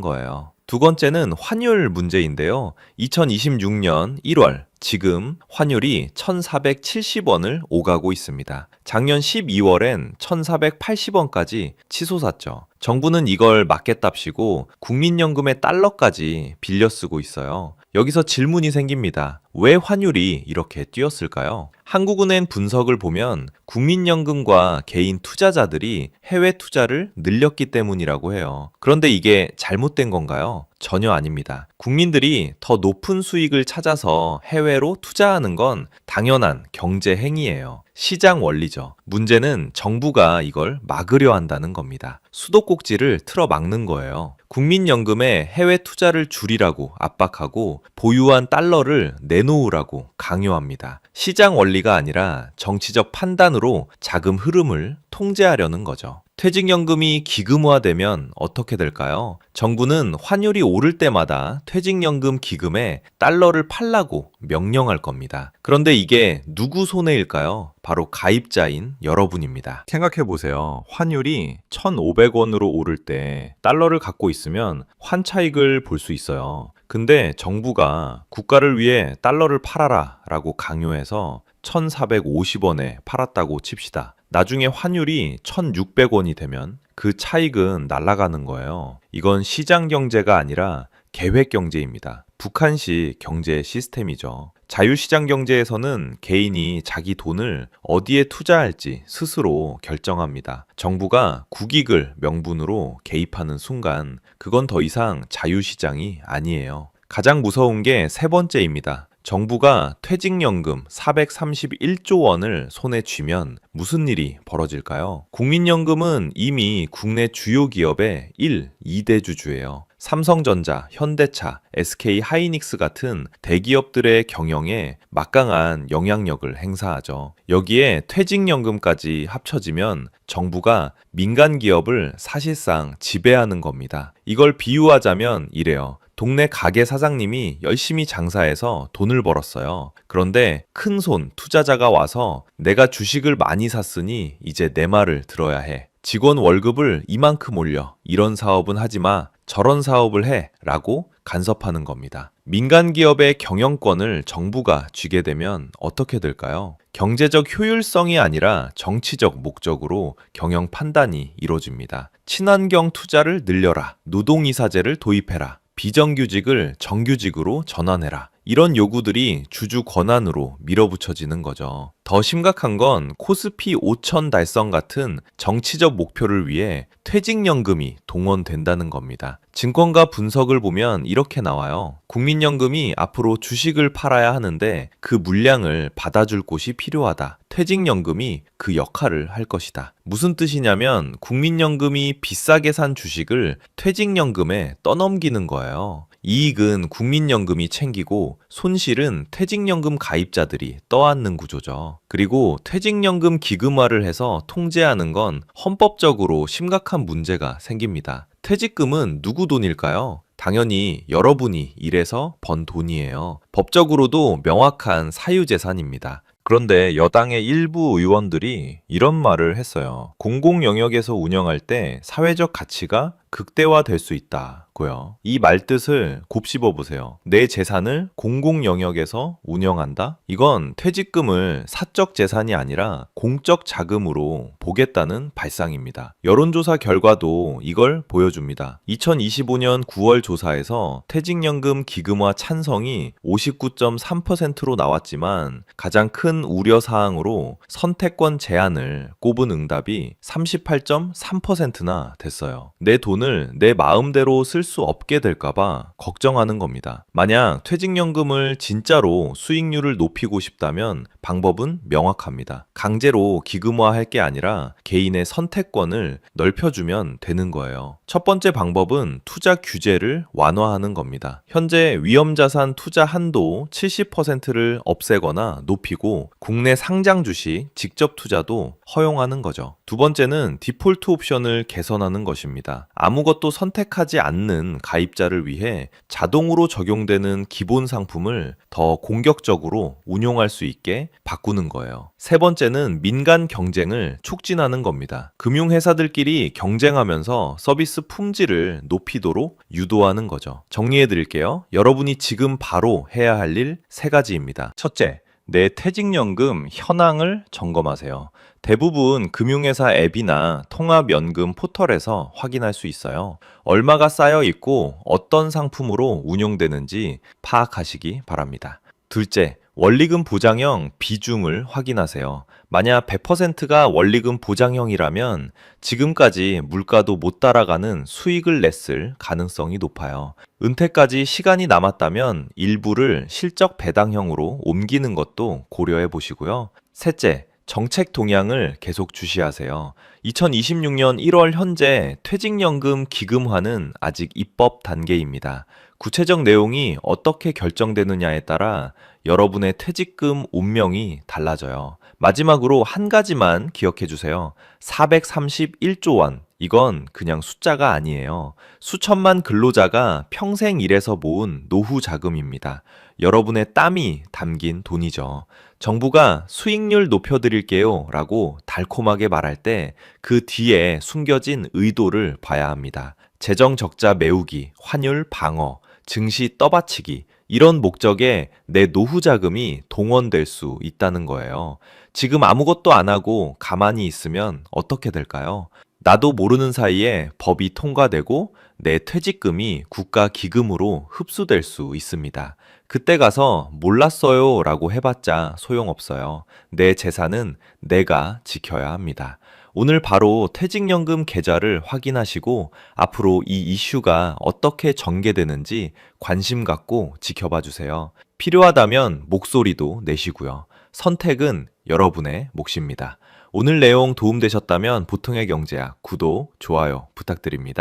거예요. 두 번째는 환율 문제인데요. 2026년 1월, 지금 환율이 1,470원을 오가고 있습니다. 작년 12월엔 1,480원까지 치솟았죠. 정부는 이걸 막겠답시고 국민연금의 달러까지 빌려 쓰고 있어요. 여기서 질문이 생깁니다. 왜 환율이 이렇게 뛰었을까요? 한국은행 분석을 보면 국민연금과 개인 투자자들이 해외 투자를 늘렸기 때문이라고 해요. 그런데 이게 잘못된 건가요? 전혀 아닙니다. 국민들이 더 높은 수익을 찾아서 해외로 투자하는 건 당연한 경제 행위예요. 시장 원리죠. 문제는 정부가 이걸 막으려 한다는 겁니다. 수도꼭지를 틀어 막는 거예요. 국민연금에 해외 투자를 줄이라고 압박하고 보유한 달러를 내놓으라고 강요합니다. 시장 원리가 아니라 정치적 판단으로 자금 흐름을 통제하려는 거죠. 퇴직연금이 기금화되면 어떻게 될까요? 정부는 환율이 오를 때마다 퇴직연금 기금에 달러를 팔라고 명령할 겁니다. 그런데 이게 누구 손해일까요? 바로 가입자인 여러분입니다. 생각해 보세요. 환율이 1,500원으로 오를 때 달러를 갖고 있으면 환차익을 볼 수 있어요. 근데 정부가 국가를 위해 달러를 팔아라 라고 강요해서 1,450원에 팔았다고 칩시다. 나중에 환율이 1,600원이 되면 그 차익은 날아가는 거예요. 이건 시장 경제가 아니라 계획 경제입니다. 북한식 경제 시스템이죠. 자유시장 경제에서는 개인이 자기 돈을 어디에 투자할지 스스로 결정합니다. 정부가 국익을 명분으로 개입하는 순간 그건 더 이상 자유시장이 아니에요. 가장 무서운 게 세 번째입니다. 정부가 퇴직연금 431조 원을 손에 쥐면 무슨 일이 벌어질까요? 국민연금은 이미 국내 주요 기업의 1, 2대주주예요. 삼성전자, 현대차, SK하이닉스 같은 대기업들의 경영에 막강한 영향력을 행사하죠. 여기에 퇴직연금까지 합쳐지면 정부가 민간 기업을 사실상 지배하는 겁니다. 이걸 비유하자면 이래요. 동네 가게 사장님이 열심히 장사해서 돈을 벌었어요. 그런데 큰손 투자자가 와서 내가 주식을 많이 샀으니 이제 내 말을 들어야 해. 직원 월급을 이만큼 올려. 이런 사업은 하지 마. 저런 사업을 해. 라고 간섭하는 겁니다. 민간 기업의 경영권을 정부가 쥐게 되면 어떻게 될까요? 경제적 효율성이 아니라 정치적 목적으로 경영 판단이 이루어집니다. 친환경 투자를 늘려라. 노동이사제를 도입해라. 비정규직을 정규직으로 전환해라. 이런 요구들이 주주 권한으로 밀어붙여지는 거죠. 더 심각한 건 코스피 5천 달성 같은 정치적 목표를 위해 퇴직연금이 동원된다는 겁니다. 증권가 분석을 보면 이렇게 나와요. 국민연금이 앞으로 주식을 팔아야 하는데 그 물량을 받아줄 곳이 필요하다. 퇴직연금이 그 역할을 할 것이다. 무슨 뜻이냐면 국민연금이 비싸게 산 주식을 퇴직연금에 떠넘기는 거예요. 이익은 국민연금이 챙기고 손실은 퇴직연금 가입자들이 떠안는 구조죠. 그리고 퇴직연금 기금화를 해서 통제하는 건 헌법적으로 심각한 문제가 생깁니다. 퇴직금은 누구 돈일까요? 당연히 여러분이 일해서 번 돈이에요. 법적으로도 명확한 사유재산입니다. 그런데 여당의 일부 의원들이 이런 말을 했어요. 공공 영역에서 운영할 때 사회적 가치가 극대화될 수 있다고요. 이 말뜻을 곱씹어 보세요. 내 재산을 공공 영역에서 운영한다? 이건 퇴직금을 사적 재산이 아니라 공적 자금으로 보겠다는 발상입니다. 여론조사 결과도 이걸 보여줍니다. 2025년 9월 조사에서 퇴직연금 기금화 찬성이 59.3%로 나왔지만 가장 큰 우려 사항으로 선택권 제한을 꼽은 응답이 38.3%나 됐어요. 내 돈을 내 마음대로 쓸 수 없게 될까봐 걱정하는 겁니다. 만약 퇴직연금을 진짜로 수익률을 높이고 싶다면 방법은 명확합니다. 강제로 기금화할 게 아니라 개인의 선택권을 넓혀주면 되는 거예요. 첫 번째 방법은 투자 규제를 완화하는 겁니다. 현재 위험자산 투자 한도 70%를 없애거나 높이고 국내 상장 주식 직접 투자도 허용하는 거죠. 두 번째는 디폴트 옵션을 개선하는 것입니다. 아무것도 선택하지 않는 가입자를 위해 자동으로 적용되는 기본 상품을 더 공격적으로 운용할 수 있게 바꾸는 거예요. 세 번째는 민간 경쟁을 촉진하는 겁니다. 금융회사들끼리 경쟁하면서 서비스 품질을 높이도록 유도하는 거죠. 정리해 드릴게요. 여러분이 지금 바로 해야 할 일 세 가지입니다. 첫째, 내 퇴직연금 현황을 점검하세요. 대부분 금융회사 앱이나 통합연금 포털에서 확인할 수 있어요. 얼마가 쌓여 있고 어떤 상품으로 운용되는지 파악하시기 바랍니다. 둘째, 원리금 보장형 비중을 확인하세요. 만약 100%가 원리금 보장형이라면 지금까지 물가도 못 따라가는 수익을 냈을 가능성이 높아요. 은퇴까지 시간이 남았다면 일부를 실적 배당형으로 옮기는 것도 고려해 보시고요. 셋째, 정책 동향을 계속 주시하세요. 2026년 1월 현재 퇴직연금 기금화는 아직 입법 단계입니다. 구체적 내용이 어떻게 결정되느냐에 따라 여러분의 퇴직금 운명이 달라져요. 마지막으로 한 가지만 기억해 주세요. 431조 원. 이건 그냥 숫자가 아니에요. 수천만 근로자가 평생 일해서 모은 노후 자금입니다. 여러분의 땀이 담긴 돈이죠. 정부가 수익률 높여드릴게요 라고 달콤하게 말할 때 그 뒤에 숨겨진 의도를 봐야 합니다. 재정 적자 메우기, 환율 방어, 증시 떠받치기, 이런 목적에 내 노후 자금이 동원될 수 있다는 거예요. 지금 아무것도 안 하고 가만히 있으면 어떻게 될까요? 나도 모르는 사이에 법이 통과되고 내 퇴직금이 국가 기금으로 흡수될 수 있습니다. 그때 가서 몰랐어요 라고 해봤자 소용없어요. 내 재산은 내가 지켜야 합니다. 오늘 바로 퇴직연금 계좌를 확인하시고 앞으로 이 이슈가 어떻게 전개되는지 관심 갖고 지켜봐 주세요. 필요하다면 목소리도 내시고요. 선택은 여러분의 몫입니다. 오늘 내용 도움되셨다면 보통의 경제학 구독, 좋아요 부탁드립니다.